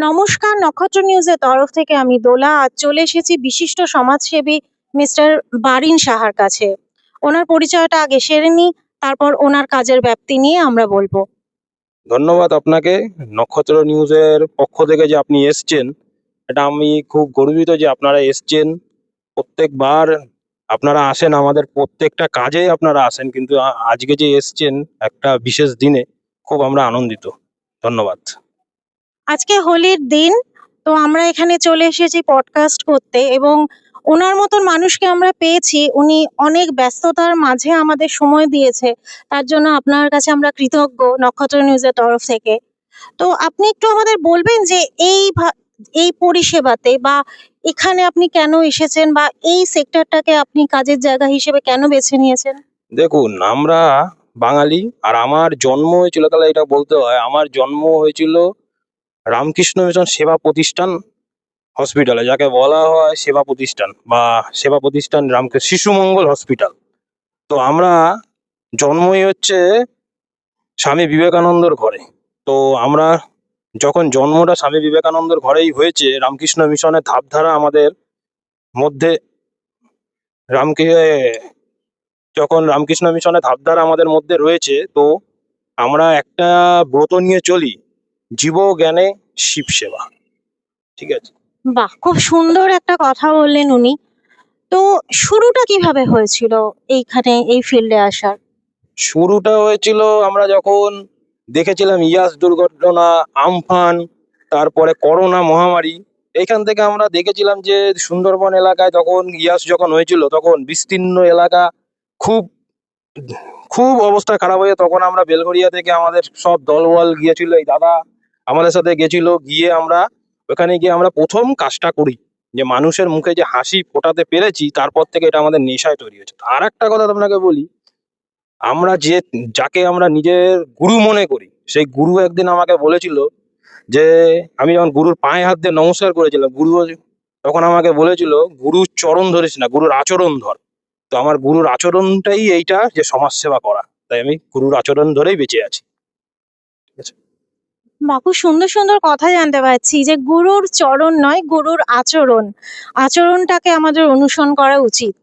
নমস্কার, নক্ষত্র নিউজের তরফ থেকে আমি দোলা আজ চলে এসেছি বিশিষ্ট সমাজসেবী মিস্টার বারিন সাহার কাছে। ওনার পরিচয়টা আগে সেরে নিই, তারপর ওনার কাজের ব্যাপ্তি নিয়ে আমরা বলবো। ধন্যবাদ আপনাকে। নক্ষত্র নিউজের পক্ষ থেকে যে আপনি এসছেন, এটা আমি খুব গর্বিত যে আপনারা এসছেন। প্রত্যেকবার আপনারা আসেন, আমাদের প্রত্যেকটা কাজেই আপনারা আসেন, কিন্তু আজকে যে এসছেন একটা বিশেষ দিনে, খুব আমরা আনন্দিত। ধন্যবাদ। আজকে হোলির দিন, তো আমরা এখানে চলে এসেছি পডকাস্ট করতে এবং ওনার মতন মানুষকে আমরা পেয়েছি। উনি অনেক ব্যস্ততার মাঝে আমাদের সময় দিয়েছে, তার জন্য আপনার কাছে আমরা কৃতজ্ঞ নক্ষত্র নিউজের তরফ থেকে। তো আপনি একটু আমাদের বলবেন যে এই পরিষেবাতে বা এখানে আপনি কেন এসেছেন বা এই সেক্টরটাকে আপনি কাজের জায়গা হিসেবে কেন বেছে নিয়েছেন? দেখুন, আমরা বাঙালি, আর আমার জন্ম হয়েছিল, তাহলে এটা বলতে হয়, আমার জন্ম হয়েছিল রামকৃষ্ণ মিশন সেবা প্রতিষ্ঠান হসপিটালে, যাকে বলা হয় সেবা প্রতিষ্ঠান বা সেবা প্রতিষ্ঠান রামকৃষ্ণ শিশু মঙ্গল হসপিটাল। তো আমরা জন্মই হচ্ছে স্বামী বিবেকানন্দর ঘরে। তো আমরা যখন জন্মটা স্বামী বিবেকানন্দর ঘরেই হয়েছে, রামকৃষ্ণ মিশনের ধাপধারা আমাদের মধ্যে রামকে যখন রামকৃষ্ণ মিশনের ধাপধারা আমাদের মধ্যে রয়েছে, তো আমরা একটা ব্রত নিয়ে চলি, জীব জ্ঞানে শিব সেবা। ঠিক আছে। বাহ, খুব সুন্দর একটা কথা বললেন উনি। তো শুরুটা কিভাবে হয়েছিল এইখানে এই ফিল্ডে আসার? শুরুটা হয়েছিল আমরা যখন দেখেছিলাম ইয়াস দুর্ঘটনা, আমফান, তারপরে করোনা মহামারী। এইখান থেকে আমরা দেখেছিলাম যে সুন্দরবন এলাকায় তখন ইয়াস যখন হয়েছিল, তখন বিস্তীর্ণ এলাকা, খুব খুব অবস্থা খারাপ হয়ে, তখন আমরা বেলঘরিয়া থেকে আমাদের সব দলবল গিয়েছিল, এই দাদা আমাদের সাথে গেছিল। গিয়ে আমরা ওখানে গিয়ে আমরা প্রথম কাজটা করি, যে মানুষের মুখে যে হাসি ফোটাতে পেরেছি, তারপর থেকে এটা আমাদের নেশায় তৈরি হয়েছে। আর একটা কথা আপনাকে বলি, আমরা যাকে আমরা নিজের গুরু মনে করি, সেই গুরু একদিন আমাকে বলেছিল যে, আমি যখন গুরুর পায়ে হাত দিয়ে নমস্কার করেছিলাম, গুরু তখন আমাকে বলেছিল, গুরুর চরণ ধরিস না, গুরুর আচরণ ধর। তো আমার গুরুর আচরণটাই এইটা, যে সমাজ সেবা করা। তাই আমি গুরুর আচরণ ধরেই বেঁচে আছি। ঠিক আছে। বাহ, খুব সুন্দর সুন্দর কথা জানতে পারছি যে গুরুর চরণ নয়, গুরুর আচরণ, আচরণটাকে আমাদের অনুসরণ করা উচিত।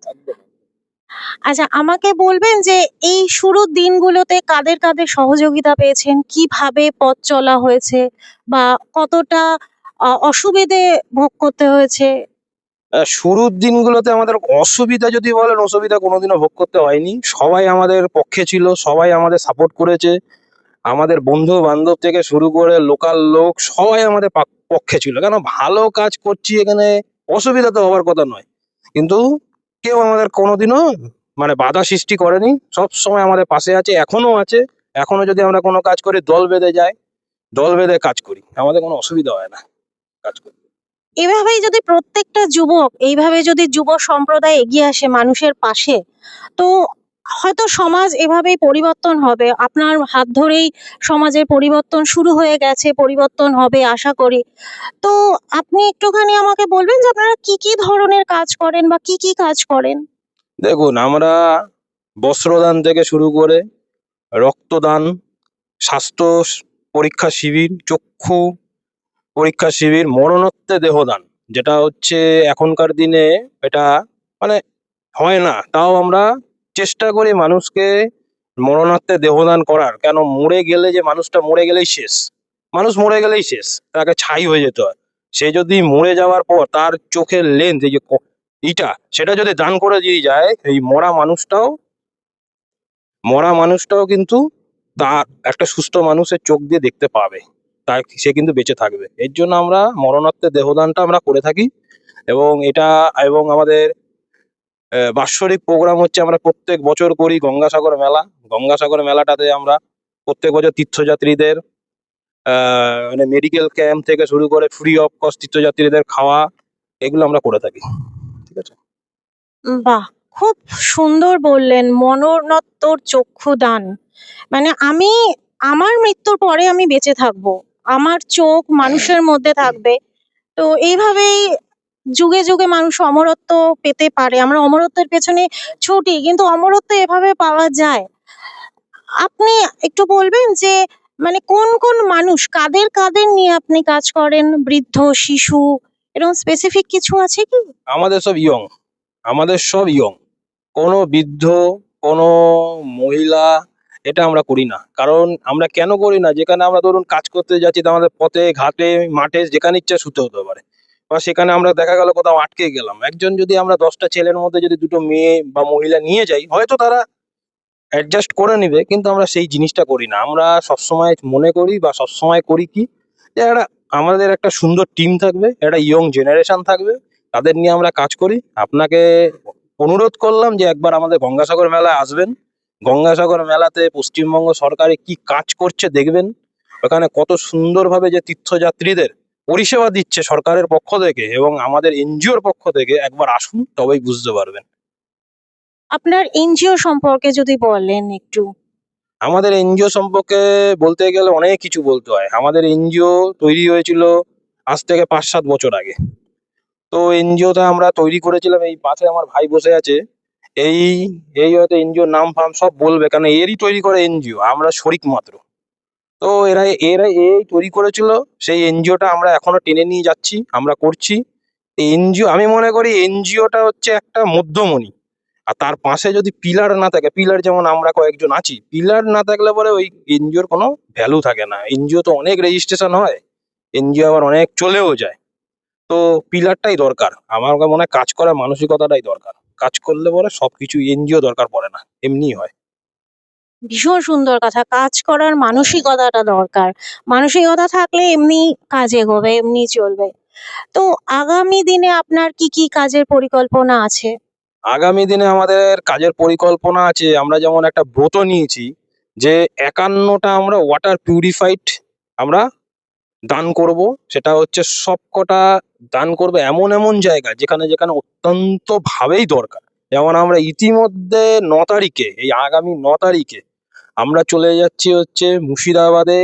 আচ্ছা, আমাকে বলবেন যে এই শুরুর দিনগুলোতে কাদের কাদের সহযোগিতা পেয়েছেন, কিভাবে পথ চলা হয়েছে বা কতটা অসুবিধে ভোগ করতে হয়েছে? শুরুর দিনগুলোতে আমাদের অসুবিধা যদি বলেন, অসুবিধা কোনোদিনও ভোগ করতে হয়নি। সবাই আমাদের পক্ষে ছিল, সবাই আমাদের সাপোর্ট করেছে। আমাদের বন্ধু বান্ধব থেকে শুরু করে লোকাল লোক সবাই আমাদের পক্ষে ছিল, কেন ভালো কাজ করছি এখানে, অসুবিধা তো হওয়ার কথা নয়। কিন্তু কেউ আমাদের কোনোদিনও বাধা সৃষ্টি করেনি, সব সময় আমাদের পাশে আছে, এখনো আছে। এখনো যদি আমরা কোনো কাজ করি, দল বেঁধে যাই, দল বেঁধে কাজ করি, আমাদের কোনো অসুবিধা হয় না কাজ করতে। এভাবেই যদি প্রত্যেকটা যুবক এইভাবে যদি যুব সম্প্রদায় এগিয়ে আসে মানুষের পাশে, তো হয়তো সমাজ এভাবেই পরিবর্তন হবে। আপনার হাত ধরেই সমাজের পরিবর্তন শুরু হয়ে গেছে, পরিবর্তন হবে আশা করি। তো আপনি একটুখানি আমাকে বলবেন যে আপনারা কি কি ধরনের কাজ করেন বা কি কি কাজ করেন? দেখুন, আমরা বস্ত্রদান থেকে শুরু করে রক্তদান, স্বাস্থ্য পরীক্ষা শিবির, চক্ষু পরীক্ষা শিবির, মরণোত্তর দেহদান, যেটা হচ্ছে এখনকার দিনে এটা মানে হয় না, তাও আমরা চেষ্টা করি মানুষকে মরণোত্তর দেহদান করার। কেন, মরে গেলে, যে মানুষটা মরে গেলেই শেষ, মানুষ মরে গেলেই শেষ, তাকে ছাই হয়ে যেতে হয়। সে যদি মরে যাওয়ার পর তার চোখের লেন্স, এই যে ইটা, সেটা যদি দান করে দিয়ে যায়, এই মরা মানুষটাও কিন্তু তার একটা সুস্থ মানুষের চোখ দিয়ে দেখতে পাবে, তাই সে কিন্তু বেঁচে থাকবে। এর জন্য আমরা মরণোত্তর দেহদানটা আমরা করে থাকি। এবং আমাদের বাৎসরিক প্রোগ্রাম হচ্ছে, আমরা প্রত্যেক বছর করি গঙ্গাসাগর মেলা। গঙ্গাসাগর মেলাটাতে আমরা প্রত্যেক বছর তীর্থযাত্রীদের মেডিকেল ক্যাম্প থেকে শুরু করে ফ্রি অফ কস্ট তীর্থযাত্রীদের খাওয়া, এগুলো আমরা করে থাকি। ঠিক আছে। বাহ, খুব সুন্দর বললেন, মরণোত্তর চক্ষুদান। মানে আমার মৃত্যুর পরে আমি বেঁচে থাকবো, আমার চোখ মানুষের মধ্যে থাকবে। তো এইভাবেই যুগে যুগে মানুষ অমরত্ব পেতে পারে। আমরা অমরত্বের পেছনে ছুটি, কিন্তু অমরত্ব এভাবে পাওয়া যায়। আপনি একটু বলবেন যে মানে কোন কোন মানুষ, কাদের কাদের নিয়ে আপনি কাজ করেন? বৃদ্ধ, শিশু, এরকম স্পেসিফিক কিছু আছে কি? আমাদের সব ইয়ং, আমাদের সব ইয়ং। কোনো বৃদ্ধ, কোনো মহিলা, এটা আমরা করি না। কারণ আমরা কেন করি না, যেখানে আমরা ধরুন কাজ করতে যাচ্ছি, তো আমাদের পথে ঘাটে মাঠে যেখানে ইচ্ছা শুতে হতে পারে, বা সেখানে আমরা দেখা গেল কোথাও আটকে গেলাম, একজন যদি আমরা 10টা ছেলের মধ্যে যদি দুটো মেয়ে বা মহিলা নিয়ে যাই, হয়তো তারা অ্যাডজাস্ট করে নিবে, কিন্তু আমরা সেই জিনিসটা করি না। আমরা সবসময় মনে করি বা সবসময় করি কি, যে আমাদের একটা সুন্দর টিম থাকবে, একটা ইয়ং জেনারেশন থাকবে, তাদের নিয়ে আমরা কাজ করি। আপনাকে অনুরোধ করলাম যে একবার আমাদের গঙ্গাসাগর মেলায় আসবেন। গঙ্গাসাগর মেলাতে পশ্চিমবঙ্গ সরকারে কি কাজ করছে দেখবেন। ওখানে কত সুন্দরভাবে যে তীর্থযাত্রীদের পরিষেবা দিচ্ছে সরকারের পক্ষ থেকে এবং আমাদের এনজিওর পক্ষ থেকে, একবার আসুন তবেই বুঝতে পারবেন। আপনার এনজিও সম্পর্কে যদি বলেন একটু। আমাদের এনজিও সম্পর্কে বলতে গেলে অনেক কিছু বলতে হয়। আমাদের এনজিও তৈরি হয়েছিল আজ থেকে 5-7 বছর আগে। তো এনজিওটা আমরা তৈরি করেছিলাম, এই পাশে আমার ভাই বসে আছে, এই এই হয়তো এনজিওর নাম ফাম সব বলবে, কারণ এরই তৈরি করে এনজিও, আমরা শরিক মাত্র। তো এরা এরা এই তৈরি করেছিল, সেই এনজিওটা আমরা এখনো টেনে নিয়ে যাচ্ছি, আমরা করছি। এনজিও, আমি মনে করি এনজিওটা হচ্ছে একটা মধ্যমণি। আর তার পাশে যদি পিলার না থাকে, পিলার যেমন আমরা কয়েকজন আছি, পিলার না থাকলে পরে ওই এনজিওর কোনো ভ্যালু থাকে না। এনজিও তো অনেক রেজিস্ট্রেশন হয়, এনজিও আবার অনেক চলেও যায়। তো পিলারটাই দরকার, আমার মনে হয় কাজ করার মানসিকতাটাই দরকার। কাজ করলে পরে সবকিছু, এনজিও দরকার পড়ে না, এমনি হয়। ভীষণ সুন্দর কথা, কাজ করার মানসিকতাটা দরকার। মানসিকতা থাকলে এমনি কাজ এগোবে, এমনি চলবে। তো আগামী দিনে আপনার কি কি কাজের পরিকল্পনা আছে? আগামী দিনে আমাদের কাজের পরিকল্পনা আছে, আমরা যেমন একটা ব্রত নিয়েছি যে 51টা আমরা ওয়াটার পিউরিফাইড আমরা দান করব। সেটা হচ্ছে সবকটা দান করবে এমন এমন জায়গা যেখানে যেখানে অত্যন্ত ভাবেই দরকার। যেমন আমরা ইতিমধ্যে 9 তারিখে, এই আগামী 9 তারিখে আমরা চলে যাচ্ছি হচ্ছে মুর্শিদাবাদে,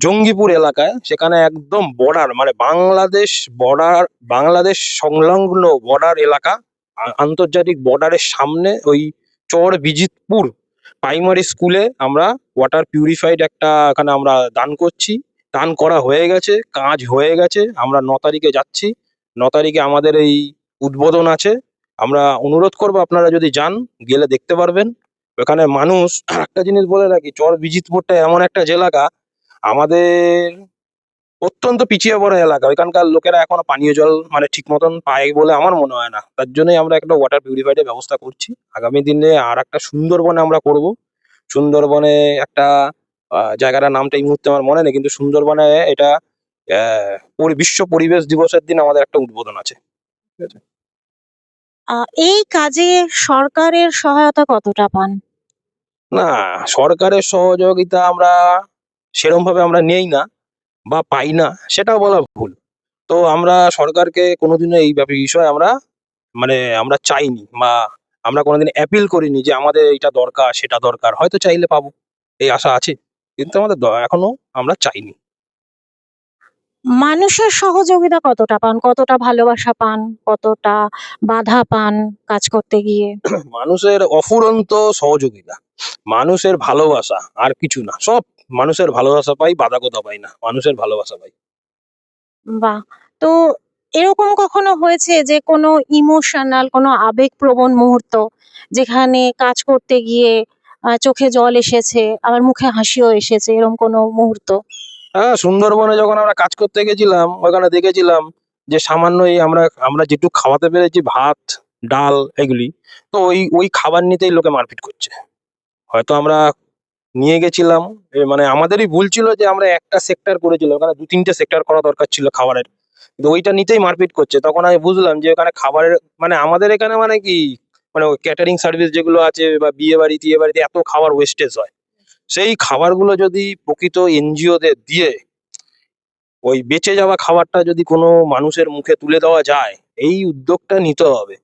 জঙ্গিপুর এলাকায়। সেখানে একদম বর্ডার, মানে বাংলাদেশ বর্ডার, বাংলাদেশ সংলগ্ন বর্ডার এলাকা, আন্তর্জাতিক বর্ডারের সামনে ওই চর বিজিতপুর প্রাইমারি স্কুলে আমরা ওয়াটার পিউরিফাইড একটা এখানে আমরা দান করছি। দান করা হয়ে গেছে, কাজ হয়ে গেছে। আমরা 9 তারিখে যাচ্ছি, 9 তারিখে আমাদের এই উদ্বোধন আছে। আমরা অনুরোধ করবো আপনারা যদি যান, গেলে দেখতে পারবেন। ওখানে মানুষ, একটা জিনিস বলে রাখি, চর বিজিতপুরটা এমন একটা এলাকা, আমাদের অত্যন্ত পিছিয়ে পড়া এলাকা। ওইখানকার লোকেরা এখনো পানীয় জল মানে ঠিক মতন পায় বলে আমার মনে হয় না। তার জন্যই আমরা একটা ওয়াটার পিউরিফাইডের ব্যবস্থা করছি। আগামী দিনে আর একটা সুন্দরবনে আমরা করব। সুন্দরবনে একটা জায়গাটার নামটা এই মুহূর্তে আমার মনে নেই, কিন্তু সুন্দরবনে এটা বিশ্ব পরিবেশ দিবসের দিন আমাদের একটা উদ্বোধন আছে। ঠিক আছে? এই কাজে সরকারের সহায়তা কতটা পান? না, সরকারের সহযোগিতা আমরা সেরম ভাবে আমরা নেই না বা পাই না, সেটাও বলা ভুল। তো আমরা সরকারকে কোনোদিনও এই বিষয়ে আমরা মানে আমরা চাইনি, বা আমরা কোনোদিন অ্যাপিল করিনি যে আমাদের এইটা দরকার সেটা দরকার। হয়তো চাইলে পাবো, এই আশা আছে, কিন্তু আমাদের এখনো আমরা চাইনি। মানুষের সহযোগিতা কতটা পান? কতটা ভালোবাসা পান? কতটা বাধা পান কাজ করতে গিয়ে? মানুষের অফুরন্ত সহযোগিতা, মানুষের ভালোবাসা, আর কিছু না। সব মানুষের ভালোবাসা পাই, বাধা কোথাও পাই না, মানুষের ভালোবাসা পাই। বাহ! তো এরকম কখনো হয়েছে যে কোনো ইমোশনাল, কোনো আবেগপ্রবণ মুহূর্ত, যেখানে কাজ করতে গিয়ে চোখে জল এসেছে, আবার মুখে হাসিও এসেছে, এরকম কোনো মুহূর্ত? হ্যাঁ, সুন্দরবনে যখন আমরা কাজ করতে গেছিলাম, ওখানে দেখেছিলাম যে সামান্য এই আমরা আমরা যেটুকু খাওয়াতে পেরেছি, ভাত, ডাল, এগুলি, তো ওই খাবার নিতেই লোকে মারপিট করছে। হয়তো আমরা নিয়ে গেছিলাম, মানে আমাদেরই ভুল ছিল যে আমরা একটা সেক্টর করেছিলাম, ওখানে 2-3টে সেক্টর করা দরকার ছিল খাবারের। কিন্তু ওইটা নিতেই মারপিট করছে। তখন আমি বুঝলাম যে ওখানে খাবারের, মানে আমাদের এখানে মানে কি, মানে ওই ক্যাটারিং সার্ভিস যেগুলো আছে বা বিয়ে বাড়ি টিয়ে বাড়িতে এত খাবার ওয়েস্টেজ হয়। সেই খাবারগুলো যদি প্রকৃত এনজিও দের দিয়ে ওই বেঁচে যাওয়া খাবারটা যদি কোনো মানুষের মুখে তুলে দেওয়া যায়, এই উদ্যোগটা নিতে হবে।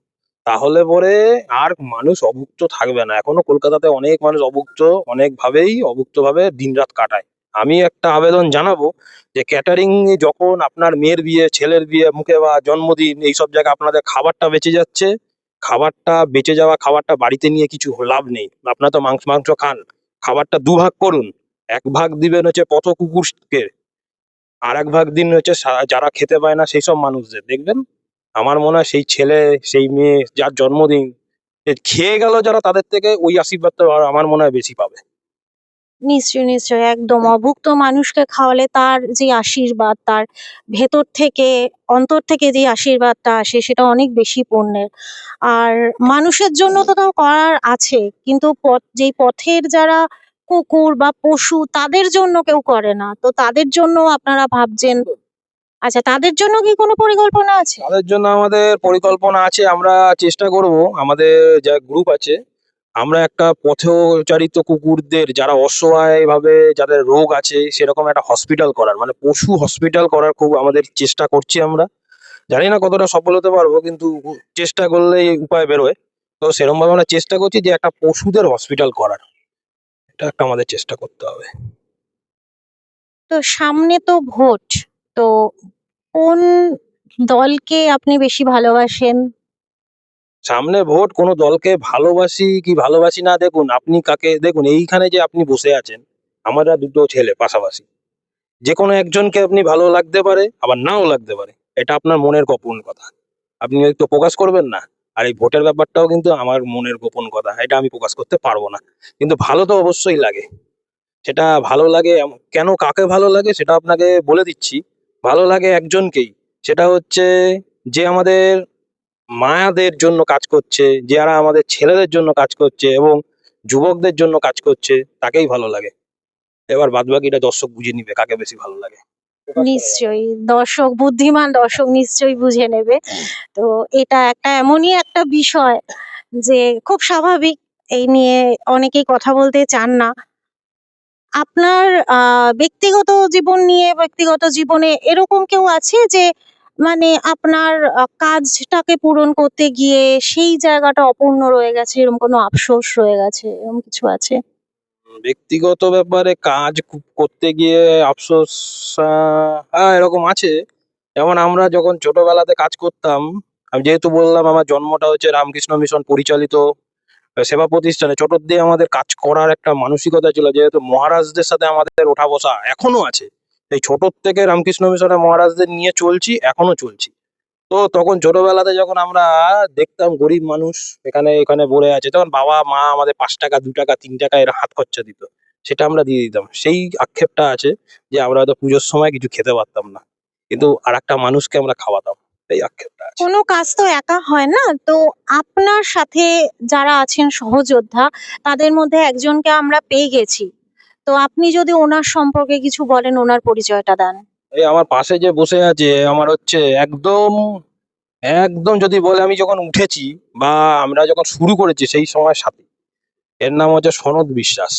তাহলে পরে আর মানুষ অভুক্ত থাকবে না। এখনো কলকাতাতে অনেক মানুষ অভুক্ত, অনেকভাবেই অভুক্তভাবে দিনরাত কাটায়। আমি একটা আবেদন জানাবো যে ক্যাটারিং এ যখন আপনার মেয়ের বিয়ে, ছেলের বিয়ে, মুখে বা জন্মদিন, এইসব জায়গায় আপনাদের খাবারটা বেঁচে যাচ্ছে, খাবারটা বেঁচে যাওয়া খাবারটা বাড়িতে নিয়ে কিছু লাভ নেই। আপনারা তো মাংস মাংস খান, খাবারটা দুভাগ করুন। এক ভাগ দিবেন হচ্ছে পথ কুকুরকে, আর এক ভাগ দিন হচ্ছে যারা খেতে পায় না সেই সব মানুষদের। দেখবেন আমার মনে হয় সেই ছেলে সেই মেয়ে যার জন্মদিন এ খেয়ে গেল যারা, তাদের থেকে ওই আশীর্বাদটা আমার মনে হয় বেশি পাবে। নিশ্চয়ই, নিশ্চয়ই। একদম অভুক্ত মানুষকে খাওয়ালে তার যে আশীর্বাদ, তার ভেতর থেকে, অন্তর থেকে যে আশীর্বাদটা আসে সেটা অনেক বেশি পুণ্যের। আর মানুষের জন্য তো তাও করার আছে। কিন্তু যেই পথের যারা কুকুর বা পশু তাদের জন্য কেউ করে না। তো তাদের জন্য আপনারা ভাবছেন। আচ্ছা, তাদের জন্য কি কোনো পরিকল্পনা আছে? তাদের জন্য আমাদের পরিকল্পনা আছে, আমরা চেষ্টা করব। আমাদের যা গ্রুপ আছে, আমরা একটা পথচারিত কুকুরদের যারা অসহায় ভাবে, যাদের রোগ আছে, সেরকম একটা হসপিটাল করার, মানে পশু হসপিটাল করার খুব আমাদের চেষ্টা করছি আমরা। জানি না কতটা সফল হতে পারবো, কিন্তু চেষ্টা করলেই উপায় বেরোয়। তো সেরকম ভাবে আমরা চেষ্টা করছি যে একটা পশুদের হসপিটাল করার, এটা একটা আমাদের চেষ্টা করতে হবে। তো সামনে তো ভোট। তো কোন দলকে আপনি বেশি ভালোবাসেন? সামনে ভোট, কোনো দলকে ভালোবাসি কি ভালোবাসি না, দেখুন আপনি কাকে দেখুন, এইখানে যে আপনি বসে আছেন, আমরা দুটো ছেলে পাশাপাশি, যে কোনো একজনকে আপনি ভালো লাগতে পারে, আবার নাও লাগতে পারে। এটা আপনার মনের গোপন কথা, আপনি একটু প্রকাশ করবেন না। আর এই ভোটের ব্যাপারটাও কিন্তু আমার মনের গোপন কথা, এটা আমি প্রকাশ করতে পারবো না। কিন্তু ভালো তো অবশ্যই লাগে। সেটা ভালো লাগে কেন, কাকে ভালো লাগে সেটা আপনাকে বলে দিচ্ছি। ভালো লাগে একজনকেই, সেটা হচ্ছে যে আমাদের মায়াদের জন্য কাজ করছে, যারা আমাদের ছেলেদের জন্য কাজ করছে এবং যুবকদের জন্য কাজ করছে, তাকেই ভালো লাগে। এবার বাদবাকিটা দর্শক বুঝে নিবে কাকে বেশি ভালো লাগে। প্রকাশ করা যাবে না। নিশ্চয়ই দর্শক, বুদ্ধিমান দর্শক নিশ্চয়ই বুঝে নেবে। তো এটা একটা এমনই একটা বিষয় যে খুব স্বাভাবিক, এই নিয়ে অনেকেই কথা বলতে চান না। আপনার ব্যক্তিগত জীবন নিয়ে, ব্যক্তিগত জীবনে এরকম কেউ আছে যে মানে আপনার কাজটাকে পূরণ করতে গিয়ে সেই জায়গাটা অপূর্ণ রয়ে গেছে, এরকম কোনো আফসোস রয়ে গেছে, এরকম কিছু আছে? ব্যক্তিগত ব্যাপারে কাজ করতে গিয়ে আফসোস, হ্যাঁ এরকম আছে। যেমন আমরা যখন ছোটবেলাতে কাজ করতাম, আমি যেহেতু বললাম আমার জন্মটা হচ্ছে রামকৃষ্ণ মিশন পরিচালিত সেবা প্রতিষ্ঠানে, ছোটর দিয়ে আমাদের কাজ করার একটা মানসিকতা ছিল, যেহেতু মহারাজদের সাথে আমাদের ওঠা বসা এখনো আছে। এই ছোটর থেকে রামকৃষ্ণ মিশনে মহারাজদের নিয়ে চলছি, এখনো চলছি। তো তখন ছোটবেলাতে যখন আমরা দেখতাম গরিব মানুষ এখানে এখানে পড়ে আছে, তখন বাবা মা আমাদের 5 টাকা 2 টাকা 3 টাকা এরা হাত খরচা দিত, সেটা আমরা দিয়ে দিতাম। সেই আক্ষেপটা আছে যে আমরা হয়তো পুজোর সময় কিছু খেতে পারতাম না, কিন্তু আর একটা মানুষকে আমরা খাওয়াতাম, এই আক্ষেপটা আছে। কোনো কাজ তো একা হয় না। তো আপনার সাথে যারা আছেন সহযোদ্ধা, তাদের মধ্যে একজনকে আমরা পেয়ে গেছি। তো আপনি যদি ওনার সম্পর্কে কিছু বলেন, ওনার পরিচয়টা দেন। এই আমার পাশে যে বসে আছে, আমার হচ্ছে একদম একদম যদি বলে আমি যখন উঠেছি বা আমরা যখন শুরু করেছি সেই সময় সাথে, এর নাম হচ্ছে সনদ বিশ্বাস।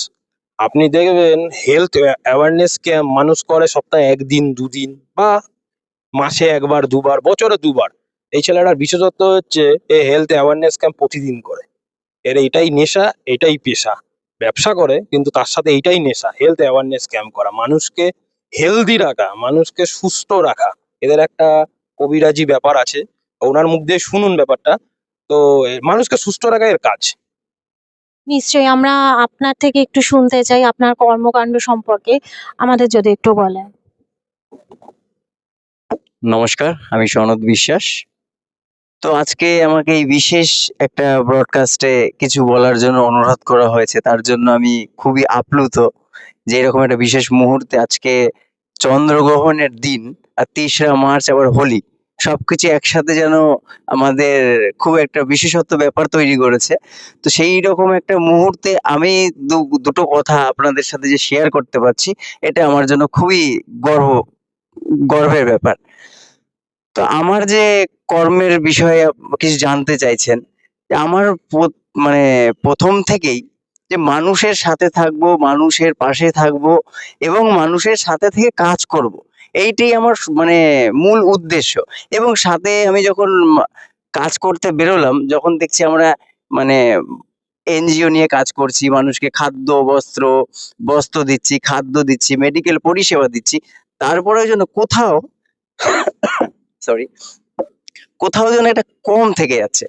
আপনি দেখবেন হেলথ অ্যাওয়ারনেস ক্যাম্প মানুষ করে সপ্তাহে 1 দিন 2 দিন বা মাসে 1 বার 2 বার বছরে 2 বার। এই ছেলেটার বিশেষত্ব হচ্ছে এ হেলথ অ্যাওয়ারনেস ক্যাম্প প্রতিদিন করে। এর এইটাই নেশা, এটাই পেশা। ব্যবসা করে কিন্তু তার সাথে এইটাই নেশা, হেলথ অ্যাওয়ারনেস ক্যাম্প করা, মানুষকে হেলদি রাখা, মানুষকে সুস্থ রাখা। এদের একটা কবিরাজি ব্যাপার আছে, ওনার মুখ দিয়ে শুনুন ব্যাপারটা। তো মানুষকে সুস্থ রাখা এর কাজ। নিশ্চয়ই আমরা আপনার থেকে একটু শুনতে চাই আপনার কর্মকাণ্ড সম্পর্কে, আমাদের যদি একটু বলেন। নমস্কার, আমি সনদ বিশ্বাস। তো আজকে আমাকে এই বিশেষ একটা ব্রডকাস্টে কিছু বলার জন্য অনুরোধ করা হয়েছে, তার জন্য আমি খুবই আপ্লুত যে এরকম একটা বিশেষ মুহূর্তে আজকে চন্দ্রগ্রহণের দিন আর ৩রা মার্চ আবার হোলি, সবকিছু একসাথে যেন আমাদের খুব একটা বিশেষত্ব ব্যাপার তৈরি করেছে। তো সেই রকম একটা মুহূর্তে আমি দুটো কথা আপনাদের সাথে যে শেয়ার করতে পারছি, এটা আমার জন্য খুবই গর্বের ব্যাপার। তো আমার যে কর্মের বিষয়ে কিছু জানতে চাইছেন, যে আমার মানে প্রথম থেকেই যে মানুষের সাথে থাকবো, মানুষের পাশে থাকবো এবং মানুষের সাথে থেকে কাজ করব, এইটাই আমার মানে মূল উদ্দেশ্য। এবং সাথে আমি যখন কাজ করতে বেরোলাম, যখন দেখছি আমরা মানে এনজিও নিয়ে কাজ করছি, মানুষকে খাদ্য বস্ত্র দিচ্ছি, খাদ্য দিচ্ছি, মেডিকেল পরিষেবা দিচ্ছি, তারপরেও যেন কোথাও সরি কোথাও যেন একটা কম থেকে যাচ্ছে।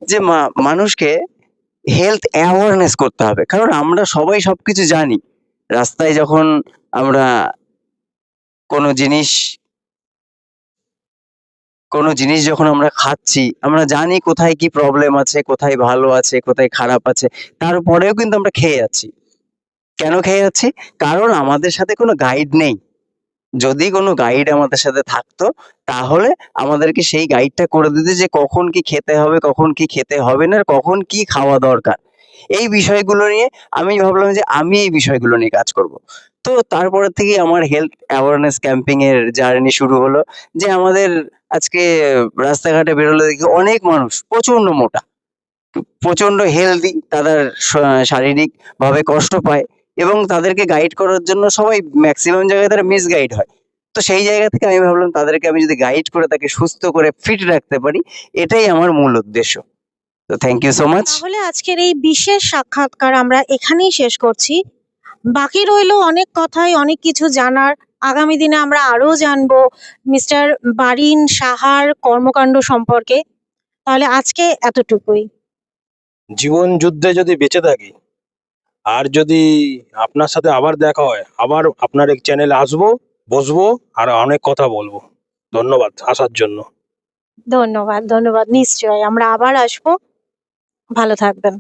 যে মানুষকে হেলথ অ্যাওয়ারনেস করতে হবে, কারণ আমরা সবাই সবকিছু জানি, রাস্তায় যখন আমরা কোনো জিনিস যখন আমরা খাচ্ছি, আমরা জানি কোথায় কি প্রবলেম আছে, কোথায় ভালো আছে, কোথায় খারাপ আছে, তারপরেও কিন্তু আমরা খেয়ে যাচ্ছি। কেন খেয়ে যাচ্ছি? কারণ আমাদের সাথে কোনো গাইড নেই। যদি কোনো গাইড আমাদের সাথে থাকতো, তাহলে আমাদেরকে সেই গাইডটা করে দিত যে কখন কি খেতে হবে, কখন কি খেতে হবে না, আর কখন কি খাওয়া দরকার। এই বিষয়গুলো নিয়ে আমি ভাবলাম যে আমি এই বিষয়গুলো নিয়ে কাজ করব। তো তারপরের থেকেই আমার হেলথ অ্যাওয়ারনেস ক্যাম্পিং এর জার্নি শুরু হলো। যে আমাদের আজকে রাস্তাঘাটে বেরোলে দেখি অনেক মানুষ প্রচন্ড মোটা, প্রচন্ড হেলদি, তাদের শারীরিকভাবে কষ্ট পায় এবং তাদেরকে গাইড করার জন্য সবাই ম্যাক্সিমাম জায়গায় তারা মিসগাইড হয়। তো সেই জায়গা থেকে আমি ভাবলাম তাদেরকে আমি যদি গাইড করে তাকে সুস্থ করে ফিট রাখতে পারি, এটাই আমার মূল উদ্দেশ্য। তো থ্যাংক ইউ সো মাচ। তাহলে আজকের এই বিশেষ সাক্ষাৎকার আমরা এখানেই শেষ করছি। বাকি রইলো অনেক কথাই, অনেক কিছু জানার। আগামী দিনে আমরা আরো জানবো মিস্টার বারিন সাহার কর্মকাণ্ড সম্পর্কে। তাহলে আজকে এতটুকুই। জীবন যুদ্ধে যদি বেঁচে থাকি, আর যদি আপনার সাথে আবার দেখা হয়, আবার আপনার এক চ্যানেলে আসবো, বসবো, আর অনেক কথা বলবো। ধন্যবাদ আসার জন্য। ধন্যবাদ, ধন্যবাদ। নিশ্চয়ই আমরা আবার আসবো। ভালো থাকবেন।